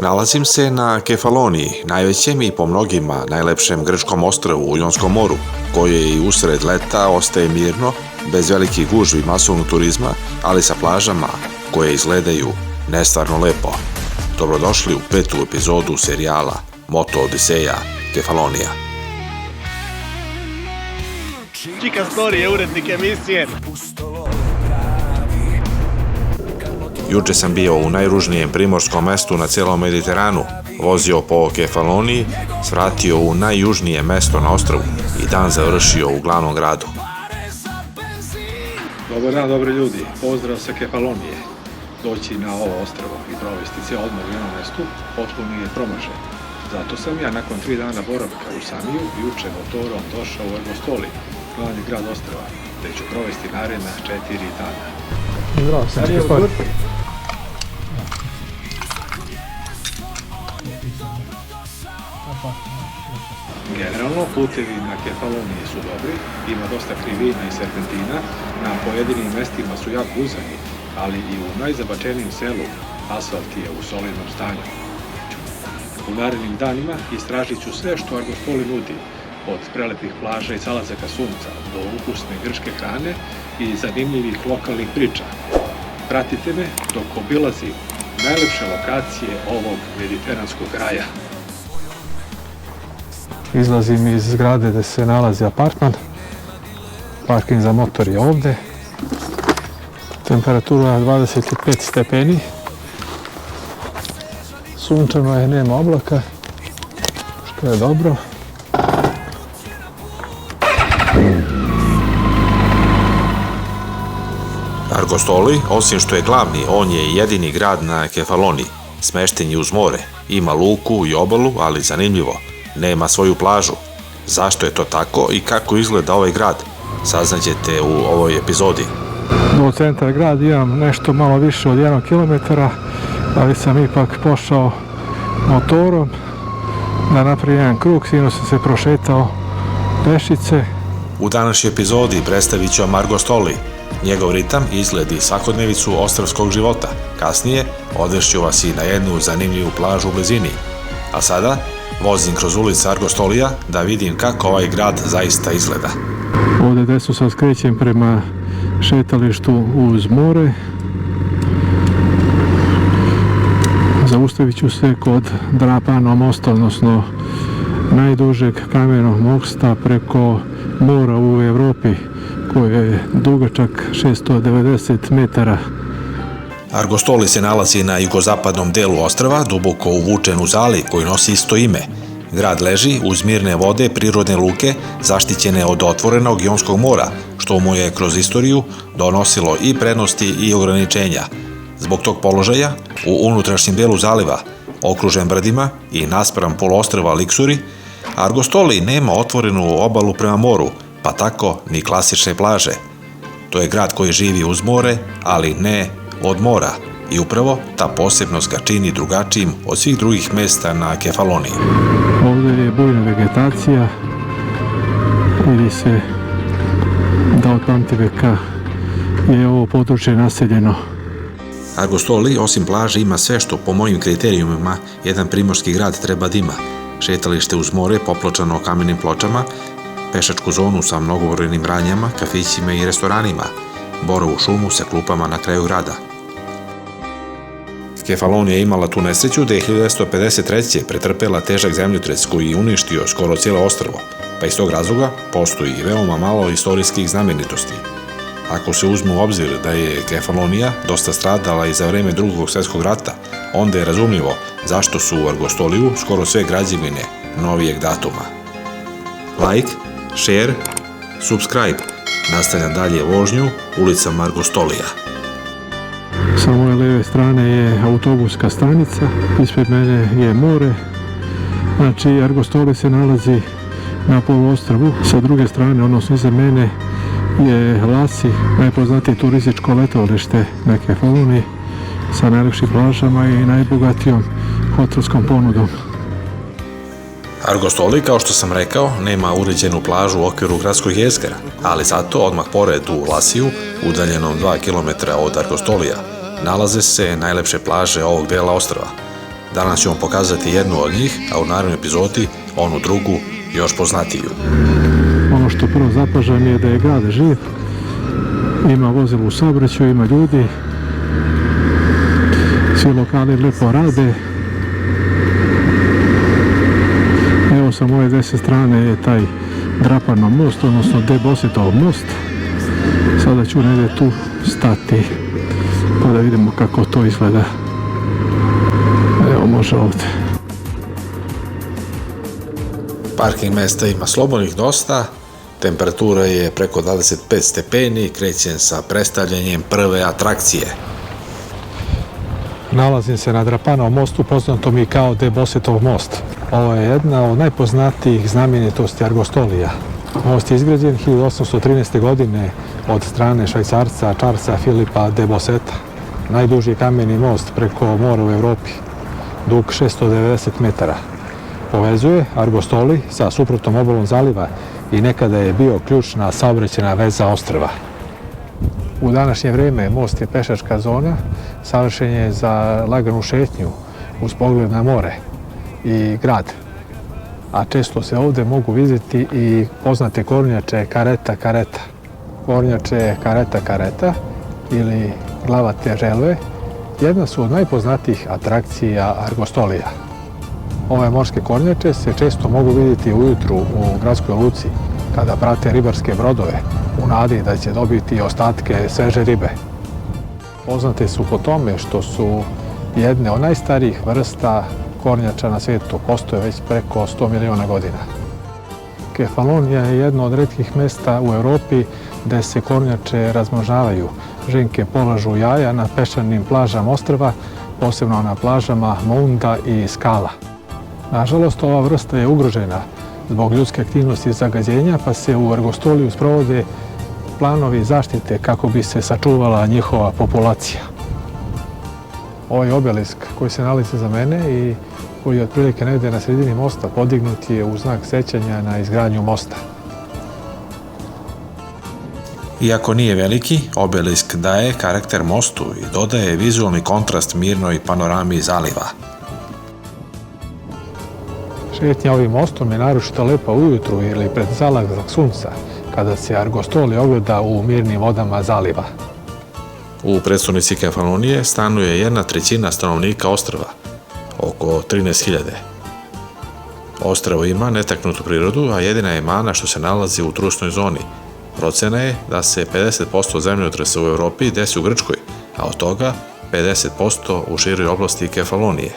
Nalazim se na Kefaloniji, najvećem i po mnogima najlepšem grčkom ostrvu u Jonskom moru, koje i usred leta ostaje mirno, bez velikih gužvi masovnog turizma, ali sa plažama koje izgledaju nestvarno lepo. Dobrodošli u 5. epizodu serijala Moto Odiseja Kefalonija. Čika Story je urednik emisije. Juče sam bio u najružnijem primorskom mestu na cijelom Mediteranu, vozio po Kefaloniji, svratio u najjužnije mesto na ostrvu i dan završio u glavnom gradu. Dobar dan, dobri ljudi. Pozdrav sa Kefalonije. Doći na ovo ostrvo i provesti cijel odmor u jednom mestu potpuno je promašaj. Zato sam ja nakon 3 dana boravka u Samiju juče motorom došao u Argostoli, glavni grad ostrva, gdje ću provesti naredna 4 dana. Zdravo sam, gospodin. Generalno, putevi na Kefaloniji su dobri, ima dosta krivina i serpentina, na pojedinim mestima su jako uzani, ali i u najzabačenijem selu asfalt je u solidnom stanju. U narednim danima istražit ću sve što Argostoli nudi, od prelepih plaža i salazaka sunca do ukusne grčke hrane i zanimljivih lokalnih priča. Pratite me dok obilazim najlepše lokacije ovog mediteranskog kraja. Izlazim iz zgrade gdje se nalazi apartman. Parking za motor je ovdje. Temperatura je 25 stepeni. Sunčano je, nema oblaka, što je dobro. Argostoli, osim što je glavni, on je jedini grad na Kefaloniji. Smešten je uz more, ima luku i obalu, ali zanimljivo, nema svoju plažu. Zašto je to tako i kako izgleda ovaj grad, saznaćete u ovoj epizodi. Do centra grada imam nešto malo više od 1 km, ali sam ipak pošao motorom da napravim jedan krug, sino sam se prošetao pešice. U današnjoj epizodi predstavit ću vam Argostoli, njegov ritam, izgled i svakodnevicu ostrvskog života. Kasnije odvešću vas i na jednu zanimljivu plažu u blizini. A sada vozim kroz ulicu Argostolija da vidim kako ovaj grad zaista izgleda. Ovdje desno sad skrećem prema šetalištu uz more. Zaustavit ću se kod Drapano mosta, odnosno najdužeg kamenog mosta preko mora u Evropi, koji je dugačak 690 metara. Argostoli se nalazi na jugozapadnom delu ostrva, duboko uvučen u zaliv koji nosi isto ime. Grad leži uz mirne vode, prirodne luke, zaštićene od otvorenog Jonskog mora, što mu je kroz istoriju donosilo i prednosti i ograničenja. Zbog tog položaja, u unutrašnjem delu zaliva, okružen brdima i naspram poluostrva Liksuri, Argostoli nema otvorenu obalu prema moru, pa tako ni klasične plaže. To je grad koji živi uz more, ali ne od mora, i upravo ta posebnost ga čini drugačijim od svih drugih mesta na Kefaloniji. Ovdje je bujna vegetacija, vidi se da od pamtiveka je ovo područje naseljeno. Argostoli, osim plaže, ima sve što po mojim kriterijumima jedan primorski grad treba da ima. Šetalište uz more popločano kamenim pločama, pešačku zonu sa mnogobrojnim ranjama, kafićima i restoranima, borovu šumu sa klupama na kraju grada. Kefalonija je imala tu nesreću da je 1953. pretrpela težak zemljotres koji je uništio skoro cijelo ostrvo, pa iz tog razloga postoji veoma malo istorijskih znamenitosti. Ako se uzme u obzir da je Kefalonija dosta stradala i za vreme Drugog svjetskog rata, onda je razumljivo zašto su u Argostoliju skoro sve građevine novijeg datuma. Like, share, subscribe. Nastavljam dalje vožnju ulicama Argostolija. Sa moje lijeve strane je autobuska stanica, ispred mene je more. Znači, Argostoli se nalazi na poluostrvu. Sa druge strane, odnosno iza mene, je Lasi, najpoznatije turističko letovalište na Kefaloniji, sa najljepšim plažama i najbogatijom hotelskom ponudom. Argostoli, kao što sam rekao, nema uređenu plažu u okviru gradskog jezgra, ali zato odmah pored u Lasiju, udaljenom 2 km od Argostolija, nalaze se najlepše plaže ovog dela ostrva. Danas ćemo pokazati jednu od njih, a u narednoj epizodi onu drugu, još poznatiju. Ono što prvo zapažam je da je grad živ, ima vozila u saobraćaju, ima ljudi, svi lokali lepo rade. Evo sa moje desne strane je taj Drapanov most, odnosno Debositov most. Sada ću negdje tu stati pa da vidimo kako to izgleda. Evo, može ovdje. Parking mesta ima slobodnih dosta, temperatura je preko 25 stepeni, krećem sa predstavljanjem prve atrakcije. Nalazim se na Drapanovom mostu, poznato mi kao Debositov most. Ovo je jedna od najpoznatijih znamenitosti Argostolija. Most je izgrađen 1813. godine od strane Švajcarca Charlesa Filipa de Bosseta. Najduži kameni most preko mora u Evropi, dug 690 metara. Povezuje Argostoli sa suprotnom obalom zaliva i nekada je bio ključna saobraćajna veza ostrva. U današnje vrijeme most je pešačka zona, savršen je za laganu šetnju uz pogled na more i grad. A često se ovdje mogu vidjeti i poznate kornjače Caretta Caretta. Kornjače Caretta Caretta ili glavate želve jedna su od najpoznatijih atrakcija Argostolija. Ove morske kornjače se često mogu vidjeti ujutru u gradskoj luci kada prate ribarske brodove u nadi da će dobiti ostatke sveže ribe. Poznate su po tome što su jedne od najstarijih vrsta kornjača na svijetu, postoje već preko 100 miliona godina. Kefalonija je jedno od retkih mesta u Europi gdje se kornjače razmnožavaju. Ženke polažu jaja na peščanim plažama ostrva, posebno na plažama Mounda i Skala. Nažalost, ova vrsta je ugrožena zbog ljudske aktivnosti i zagađenja, pa se u Argostoliju sprovode planovi zaštite kako bi se sačuvala njihova populacija. Ovaj obelisk koji se nalazi za mene i koji je otprilike negdje na sredini mosta podignut je u znak sećanja na izgradnju mosta. Iako nije veliki, obelisk daje karakter mostu i dodaje vizualni kontrast mirnoj panorami zaliva. Šetnja ovim mostom je naročito lepa ujutru ili pred zalazak sunca, kada se Argostoli ogleda u mirnim vodama zaliva. U prestonici Kefalonije stanuje 1/3 stanovnika ostrva, oko 13.000. Ostrvo ima netaknutu prirodu, a jedina je mana što se nalazi u trusnoj zoni. Procena je da se 50% zemljotresa u Europi desi u Grčkoj, a od toga 50% u široj oblasti Kefalonije.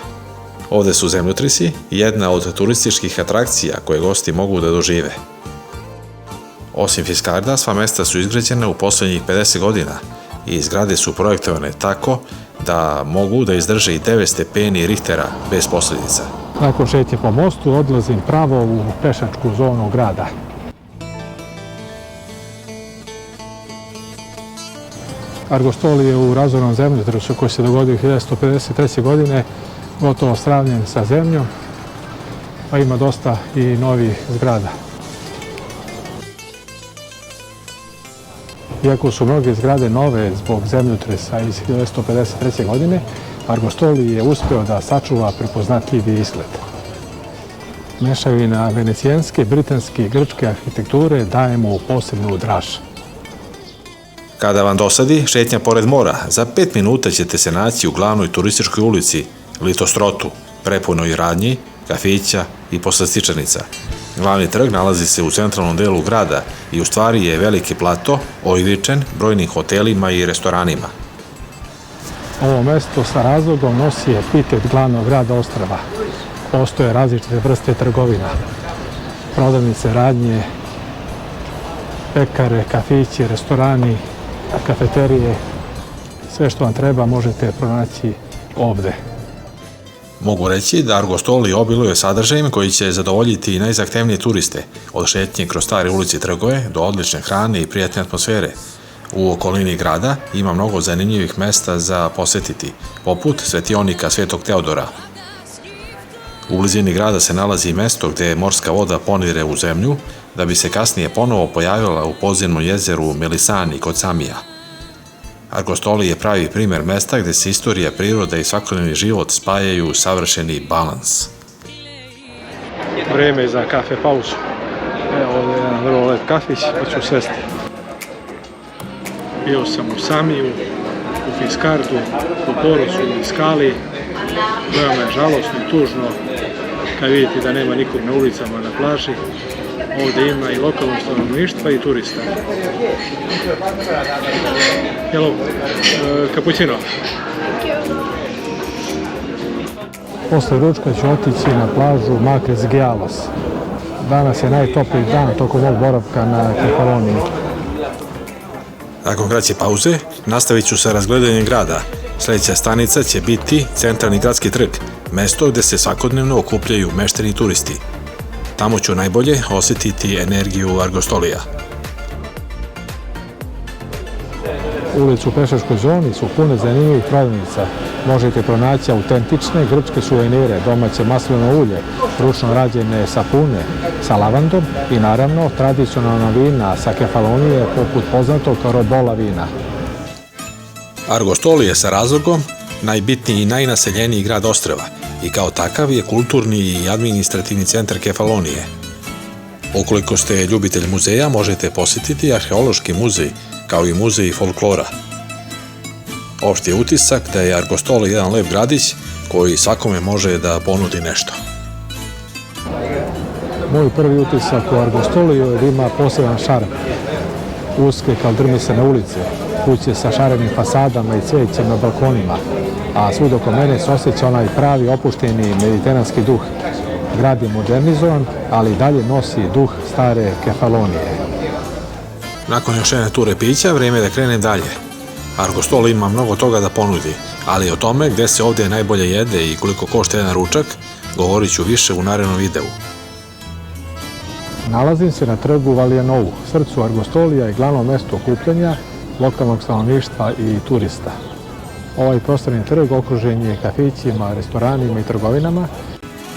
Ovde su zemljotresi jedna od turističkih atrakcija koje gosti mogu da dožive. Osim Fiskarda, sva mesta su izgrađene u posljednjih 50 godina i zgrade su projektovane tako da mogu da izdrže i 9 stepeni Richtera bez posljedica. Nakon šetnje po mostu odlazim pravo u pešačku zonu grada. Argostoli je u razornom zemljotresu koji se dogodio 1953. godine gotovo sravnjen sa zemljom, pa ima dosta i novih zgrada. Iako su mnoge zgrade nove zbog zemljotresa iz 1953. godine, Argostoli je uspeo da sačuva prepoznatljivi izgled. Mešavina venecijanske, britanske i grčke arhitekture daje mu posebnu draž. Kada vam dosadi šetnja pored mora, za 5 minuta ćete se naći u glavnoj turističkoj ulici, Litostrotu, prepunoj radnji, kafića i poslastičarnica. Glavni trg nalazi se u centralnom delu grada i u stvari je veliki plato, oivičen brojnim hotelima i restoranima. Ovo mesto sa razlogom nosi epitet glavnog grada ostrva. Postoje različite vrste trgovina, prodavnice, radnje, pekare, kafići, restorani, kafeterije. Sve što vam treba možete pronaći ovde. Mogu reći da Argostoli obiluje sadržajem koji će zadovoljiti i najzahtevnije turiste, od šetnje kroz stare ulici i trgove do odlične hrane i prijatne atmosfere. U okolini grada ima mnogo zanimljivih mesta za posetiti, poput svetionika Svetog Teodora. U blizini grada se nalazi i mesto gde morska voda ponire u zemlju, da bi se kasnije ponovo pojavila u podzemnom jezeru Melisani kod Samija. Argostoli je pravi primer mesta gde se istorija, priroda i svakodnevni život spajaju u savršeni balans. Vreme za kafe pauzu. Evo ovdje je jedan vrlo lep kafić, pa ću sesti. Bio sam u Samiju, u Fiskardu, u Porosu, u Skali. Veoma je žalostno i tužno kad vidite da nema nikog na ulicama, na plaži. Ovdje ima i lokalnog stanovništva i turista. Hello, cappuccino. Posle ručka ću otići na plažu Macris Gialos. Danas je najtopliji dan tokom mog boravka na Kefaloniji. Nakon kraće pauze, nastavit ću sa razgledanjem grada. Sljedeća stanica će biti centralni gradski trg, mesto gde se svakodnevno okupljaju mešteni i turisti. Tamo ću najbolje osjetiti energiju Argostolija. Ulice u pešačkoj zoni su pune zanimljivih prodavnica. Možete pronaći autentične grčke suvenire, domaće maslinovo ulje, ručno rađene sapune sa lavandom i naravno tradicionalna vina sa Kefalonije poput poznatog Robola vina. Argostoli je sa razlogom najbitniji i najnaseljeniji grad ostrva i kao takav je kulturni i administrativni centar Kefalonije. Ukoliko ste ljubitelj muzeja, možete posjetiti arheološki muzej, kao i muzej folklora. Opšti je utisak da je Argostoli jedan lep gradić koji svakome može da ponudi nešto. Moj prvi utisak u Argostoliju je da ima poseban šarm. Uske kaldrmisane ulice, kuće sa šarenim fasadama i cvećem na balkonima, a svud oko mene se osjeća onaj pravi opušteni mediteranski duh. Grad je modernizovan, ali i dalje nosi duh stare Kefalonije. Nakon još jedne ture pića, vrijeme je da krenem dalje. Argostoli ima mnogo toga da ponudi, ali o tome gde se ovdje najbolje jede i koliko košta jedan ručak, govorit ću više u narednom videu. Nalazim se na trgu Valijanovu, srcu Argostolija i glavno mesto okupljanja lokalnog stanovništva i turista. Ovaj prostorni trg okružen je kafićima, restoranima i trgovinama.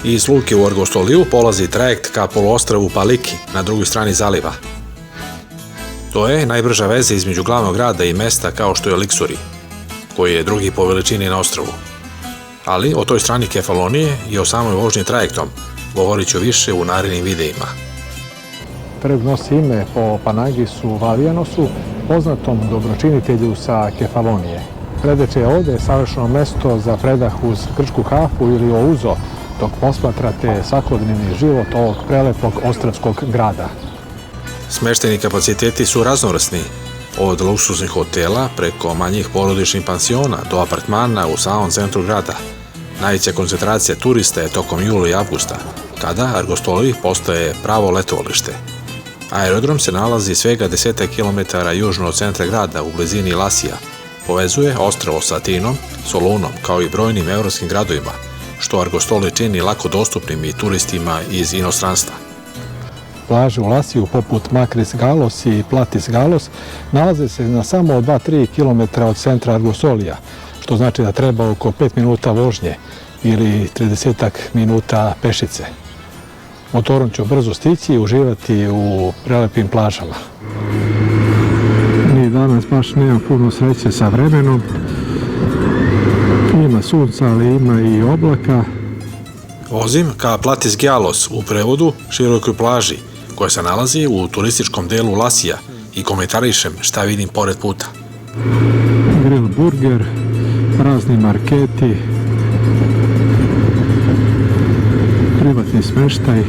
Iz luke u Argostoliju polazi trajekt ka poluostrvu Paliki na drugoj strani zaliva. To je najbrža veza između glavnog grada i mesta kao što je Liksuri, koji je drugi po veličini na ostrvu. Ali o toj strani Kefalonije i o samoj vožnji trajektom govorit ću više u narednim videima. Trg nosi ime po Panagisu Valijanosu, poznatom dobročinitelju sa Kefalonije. Predeče je ovdje savršeno mesto za predah uz grčku kafu ili ouzo, dok posmatrate svakodnevni život ovog prelepog ostravskog grada. Smešteni kapaciteti su raznovrsni, od luksuznih hotela preko manjih porodičnih pansiona do apartmana u samom centru grada. Najveća koncentracija turista je tokom jula i avgusta, kada Argostoli postaje pravo letovalište. Aerodrom se nalazi svega 10 km južno od centra grada u blizini Lasija. Povezuje ostrvo sa Atinom, Solunom kao i brojnim evropskim gradovima, što Argostoli čini lako dostupnim i turistima iz inostranstva. Plaže u Lasiju poput Macris Galos i Platis Galos nalaze se na samo 2-3 km od centra Argostolija, što znači da treba oko 5 minuta vožnje ili 30 minuta pešice. Motorom ću brzo stići i uživati u prelepim plažama. Ni danas baš nema puno sreće sa vremenom. Ima sunca, ali ima i oblaka. Vozim ka Platis Gialos, u prevodu širokoj plaži, koja se nalazi u turističkom delu Lasija i komentarišem šta vidim pored puta. Grill burger, razni marketi, privatni smeštaj,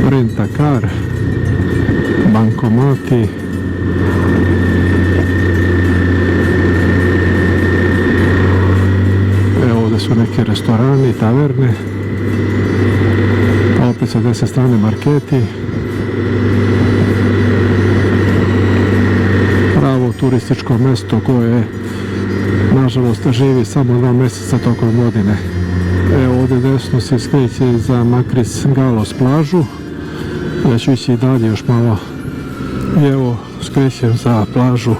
rent-a-car, bankomati, evo ovdje su neki restorani, taverne, pa opet sa desne strane marketi. Pravo turističko mesto koje nažalost živi samo 2 mjeseca tokom godine. Evo ovdje desno se skreće za Macris Galos plažu. Ja ću ići dalje još malo. I evo skrećem za plažu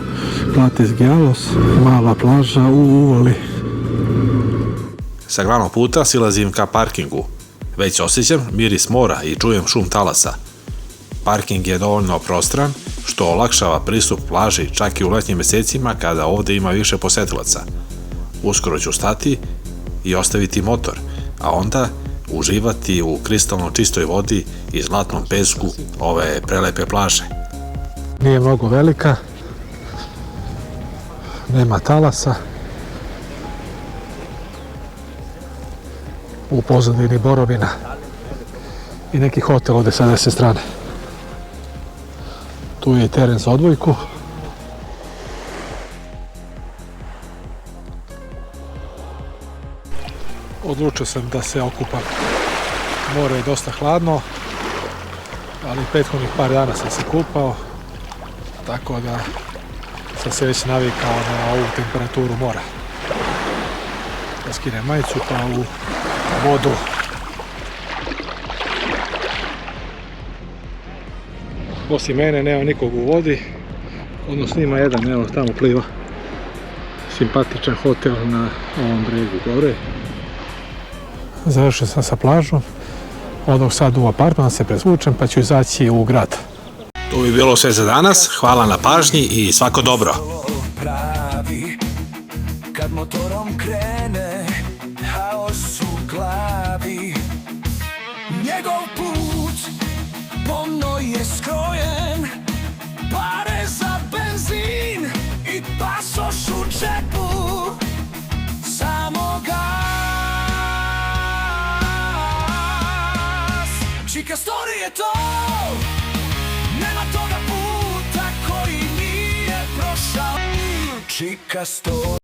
Platis Gialos, mala plaža u uvali. Sa glavnog puta silazim ka parkingu. Već osjećam miris mora i čujem šum talasa. Parking je dovoljno prostran, što olakšava pristup plaži čak i u letnjim mesecima kada ovde ima više posetilaca. Uskoro ću stati i ostaviti motor, a onda uživati u kristalno čistoj vodi i zlatnom pesku ove prelepe plaže. Nije mnogo velika, nema talasa, u pozadini borovina i neki hotel ovde sa desne strane. Tu je i teren za odbojku. Odlučio sam da se okupam. More je dosta hladno, ali prethodnih par dana sam se kupao, tako da sam se već navikao na ovu temperaturu mora. Da skinem majicu pa u vodu. Osim mene nema nikog u vodi, odnosno ima jedan, evo tamo pliva. Simpatičan hotel na ovom bregu gore. Završio sam sa plažom, odog sad u apartman da se presvučem pa ću izaći u grad. To bi bilo sve za danas, hvala na pažnji i svako dobro. Pravi, kad motorom krene, haos u glavi. Njegov put pomno je skrojen, pare za benzin i pasoš u džepu. Samo gas. Čika story je to, nema toga puta koji nije prošao. Čika story.